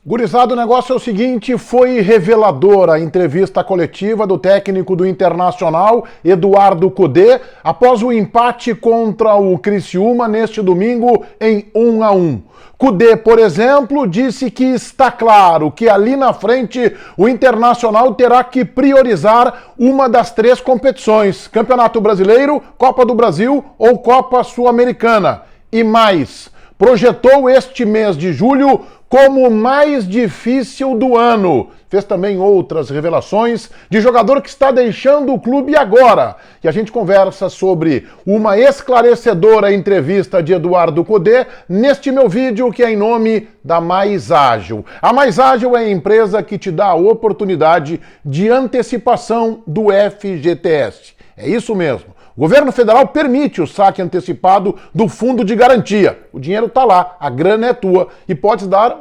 Gurizada, o negócio é o seguinte, foi reveladora a entrevista coletiva do técnico do Internacional, Eduardo Cudê, após o empate contra o Criciúma neste domingo em 1-1. Cudê, por exemplo, disse que está claro que ali na frente o Internacional terá que priorizar uma das três competições: Campeonato Brasileiro, Copa do Brasil ou Copa Sul-Americana. E mais, projetou este mês de julho como o mais difícil do ano. Fez também outras revelações de jogador que está deixando o clube agora. E a gente conversa sobre uma esclarecedora entrevista de Eduardo Cudê neste meu vídeo, que é em nome da Mais Ágil. A Mais Ágil é a empresa que te dá a oportunidade de antecipação do FGTS. É isso mesmo. O governo federal permite o saque antecipado do fundo de garantia. O dinheiro está lá, a grana é tua e pode dar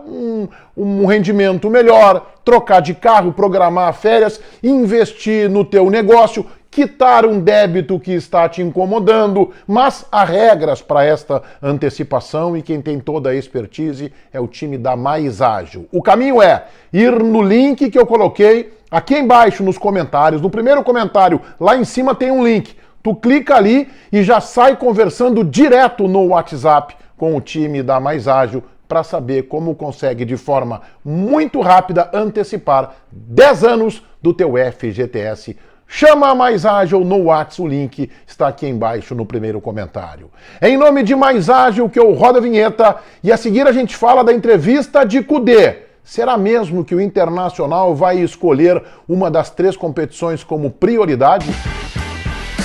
um rendimento melhor, trocar de carro, programar férias, investir no teu negócio, quitar um débito que está te incomodando, mas há regras para esta antecipação e quem tem toda a expertise é o time da Mais Ágil. O caminho é ir no link que eu coloquei aqui embaixo nos comentários. No primeiro comentário, lá em cima tem um link. Tu clica ali e já sai conversando direto no WhatsApp com o time da Mais Ágil para saber como consegue de forma muito rápida antecipar 10 anos do teu FGTS. Chama a Mais Ágil no WhatsApp, o link está aqui embaixo no primeiro comentário. É em nome de Mais Ágil que eu rodo a vinheta e a seguir a gente fala da entrevista de Cudê. Será mesmo que o Internacional vai escolher uma das três competições como prioridade?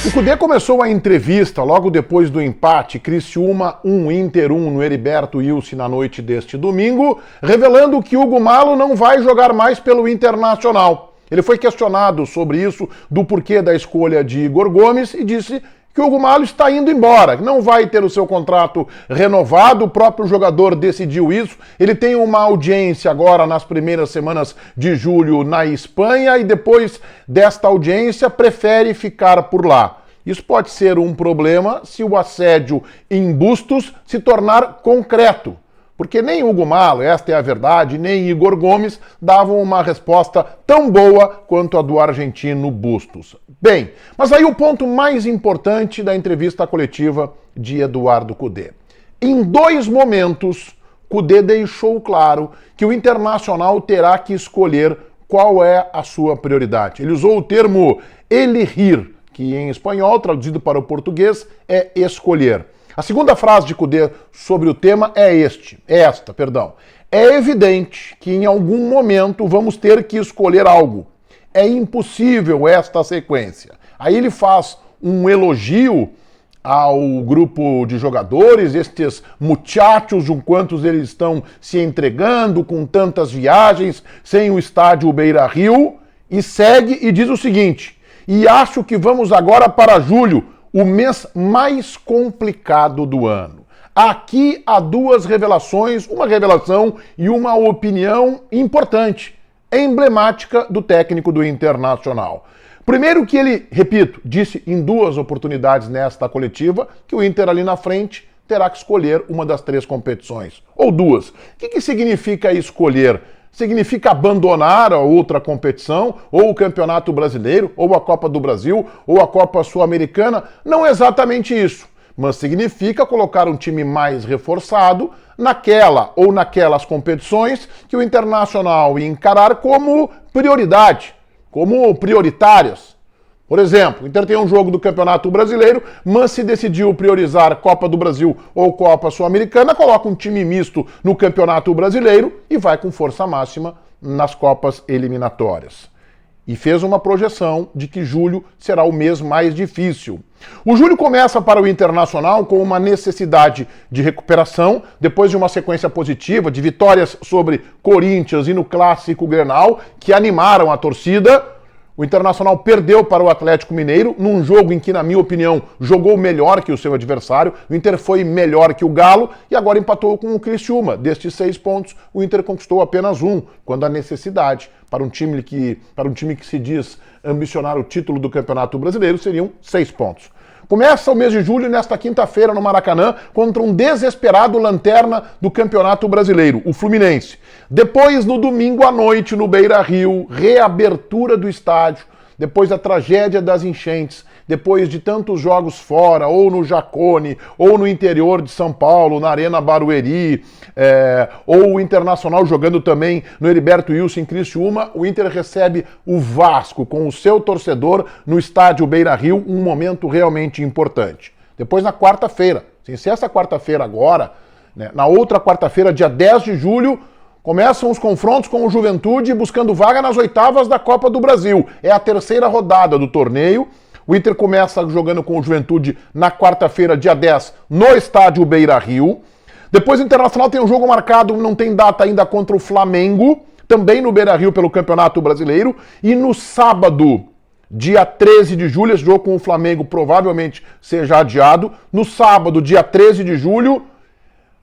O Cudê começou a entrevista logo depois do empate Criciúma 1, Inter 1 no Heriberto Ilse na noite deste domingo, revelando que Hugo Malo não vai jogar mais pelo Internacional. Ele foi questionado sobre isso, do porquê da escolha de Igor Gomes, e disse que o Hugo Malo está indo embora, que não vai ter o seu contrato renovado, o próprio jogador decidiu isso. Ele tem uma audiência agora nas primeiras semanas de julho na Espanha e depois desta audiência prefere ficar por lá. Isso pode ser um problema se o assédio em Bustos se tornar concreto. Porque nem Hugo Malo, esta é a verdade, nem Igor Gomes davam uma resposta tão boa quanto a do argentino Bustos. Bem, mas aí o ponto mais importante da entrevista coletiva de Eduardo Cudê. Em 2 momentos, Cudê deixou claro que o Internacional terá que escolher qual é a sua prioridade. Ele usou o termo elegir, que em espanhol, traduzido para o português, é escolher. A segunda frase de Cudê sobre o tema é esta. É evidente que em algum momento vamos ter que escolher algo. É impossível esta sequência. Aí ele faz um elogio ao grupo de jogadores, estes muchachos, de quantos eles estão se entregando com tantas viagens, sem o estádio Beira-Rio, e segue e diz o seguinte: e acho que vamos agora para julho, o mês mais complicado do ano. Aqui há 2 revelações, uma revelação e uma opinião importante, emblemática do técnico do Internacional. Primeiro que ele, repito, disse em 2 oportunidades nesta coletiva que o Inter ali na frente terá que escolher uma das 3 competições, ou 2. O que significa escolher? Significa abandonar a outra competição, ou o Campeonato Brasileiro, ou a Copa do Brasil, ou a Copa Sul-Americana? Não é exatamente isso, mas significa colocar um time mais reforçado naquela ou naquelas competições que o Internacional ia encarar como prioridade, como prioritárias. Por exemplo, o Inter tem um jogo do Campeonato Brasileiro, mas se decidiu priorizar Copa do Brasil ou Copa Sul-Americana, coloca um time misto no Campeonato Brasileiro e vai com força máxima nas Copas eliminatórias. E fez uma projeção de que julho será o mês mais difícil. O julho começa para o Internacional com uma necessidade de recuperação, depois de uma sequência positiva de vitórias sobre Corinthians e no Clássico Grenal, que animaram a torcida. O Internacional perdeu para o Atlético Mineiro, num jogo em que, na minha opinião, jogou melhor que o seu adversário. O Inter foi melhor que o Galo e agora empatou com o Criciúma. Destes 6 pontos, o Inter conquistou apenas 1, quando a necessidade para um time que se diz ambicionar o título do Campeonato Brasileiro seriam 6 pontos. Começa o mês de julho nesta quinta-feira no Maracanã contra um desesperado lanterna do Campeonato Brasileiro, o Fluminense. Depois, no domingo à noite, no Beira-Rio, reabertura do estádio, depois da tragédia das enchentes, depois de tantos jogos fora, ou no Jacone, ou no interior de São Paulo, na Arena Barueri, ou o Internacional jogando também no Heriberto Wilson em Criciúma, o Inter recebe o Vasco com o seu torcedor no estádio Beira-Rio, um momento realmente importante. Depois na quarta-feira, sem ser essa quarta-feira agora, né, na outra quarta-feira, dia 10 de julho, começam os confrontos com o Juventude buscando vaga nas oitavas da Copa do Brasil. É a terceira rodada do torneio. O Inter começa jogando com o Juventude na quarta-feira, dia 10, no estádio Beira-Rio. Depois o Internacional tem um jogo marcado, não tem data ainda, contra o Flamengo, também no Beira-Rio pelo Campeonato Brasileiro. E no sábado, dia 13 de julho, esse jogo com o Flamengo provavelmente seja adiado. No sábado, dia 13 de julho,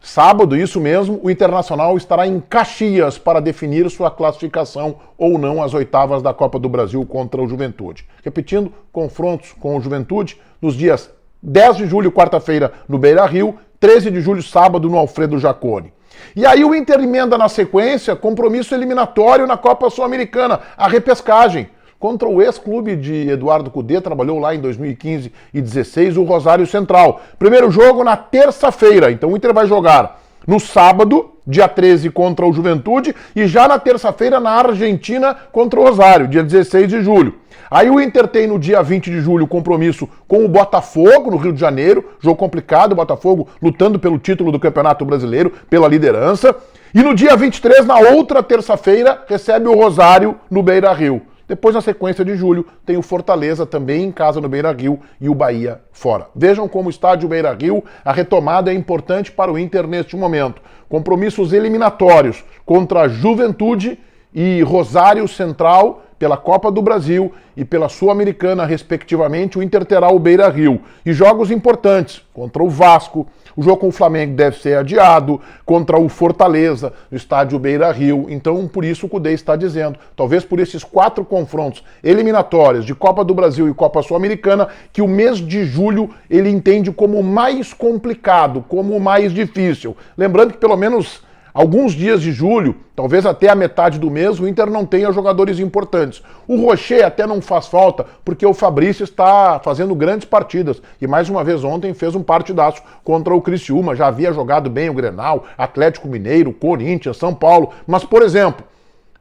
sábado, isso mesmo, o Internacional estará em Caxias para definir sua classificação ou não às oitavas da Copa do Brasil contra o Juventude. Repetindo, confrontos com o Juventude nos dias 10 de julho, quarta-feira, no Beira-Rio, 13 de julho, sábado, no Alfredo Jaconi. E aí o Inter emenda na sequência compromisso eliminatório na Copa Sul-Americana, a repescagem. Contra o ex-clube de Eduardo Cudê, trabalhou lá em 2015 e 2016, o Rosário Central. Primeiro jogo na terça-feira, então o Inter vai jogar no sábado, dia 13, contra o Juventude, e já na terça-feira na Argentina contra o Rosário, dia 16 de julho. Aí o Inter tem no dia 20 de julho compromisso com o Botafogo, no Rio de Janeiro, jogo complicado, o Botafogo lutando pelo título do Campeonato Brasileiro, pela liderança. E no dia 23, na outra terça-feira, recebe o Rosário no Beira-Rio. Depois, na sequência de julho, tem o Fortaleza também em casa no Beira-Rio e o Bahia fora. Vejam como o estádio Beira-Rio, a retomada é importante para o Inter neste momento. Compromissos eliminatórios contra a Juventude e Rosário Central pela Copa do Brasil e pela Sul-Americana, respectivamente, o Inter terá o Beira-Rio. E jogos importantes contra o Vasco, o jogo com o Flamengo deve ser adiado, contra o Fortaleza, no estádio Beira-Rio. Então, por isso o Cudê está dizendo, talvez por esses 4 confrontos eliminatórios de Copa do Brasil e Copa Sul-Americana, que o mês de julho ele entende como mais complicado, como mais difícil. Lembrando que pelo menos alguns dias de julho, talvez até a metade do mês, o Inter não tenha jogadores importantes. O Rocher até não faz falta, porque o Fabrício está fazendo grandes partidas. E mais uma vez ontem fez um partidaço contra o Criciúma. Já havia jogado bem o Grenal, Atlético Mineiro, Corinthians, São Paulo. Mas, por exemplo,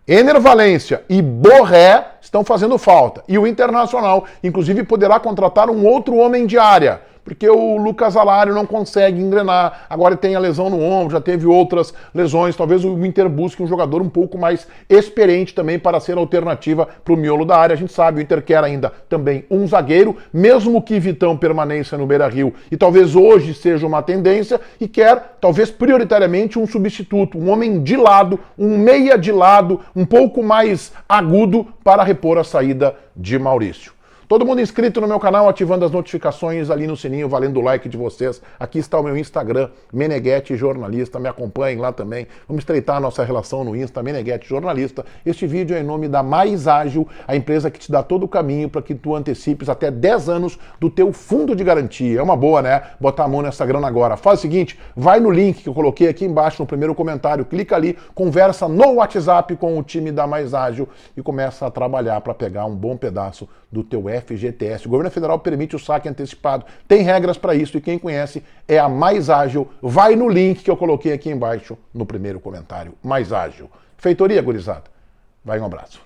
Ener Valencia e Borré estão fazendo falta. E o Internacional, inclusive, poderá contratar um outro homem de área, porque o Lucas Alário não consegue engrenar, agora tem a lesão no ombro, já teve outras lesões, talvez o Inter busque um jogador um pouco mais experiente também para ser alternativa para o miolo da área. A gente sabe, o Inter quer ainda também um zagueiro, mesmo que Vitão permaneça no Beira-Rio, e talvez hoje seja uma tendência, e quer, talvez prioritariamente, um substituto, um homem de lado, um meia de lado, um pouco mais agudo para repor a saída de Maurício. Todo mundo inscrito no meu canal, ativando as notificações ali no sininho, valendo o like de vocês. Aqui está o meu Instagram, Meneghetti Jornalista. Me acompanhem lá também. Vamos estreitar a nossa relação no Insta, Meneghetti Jornalista. Este vídeo é em nome da Mais Ágil, a empresa que te dá todo o caminho para que tu antecipes até 10 anos do teu fundo de garantia. É uma boa, né? Botar a mão nessa grana agora. Faz o seguinte, vai no link que eu coloquei aqui embaixo no primeiro comentário, clica ali, conversa no WhatsApp com o time da Mais Ágil e começa a trabalhar para pegar um bom pedaço do teu FGTS. O governo federal permite o saque antecipado. Tem regras para isso e quem conhece é a Mais Ágil. Vai no link que eu coloquei aqui embaixo no primeiro comentário. Mais Ágil. Feitoria, gurizada. Vai, um abraço.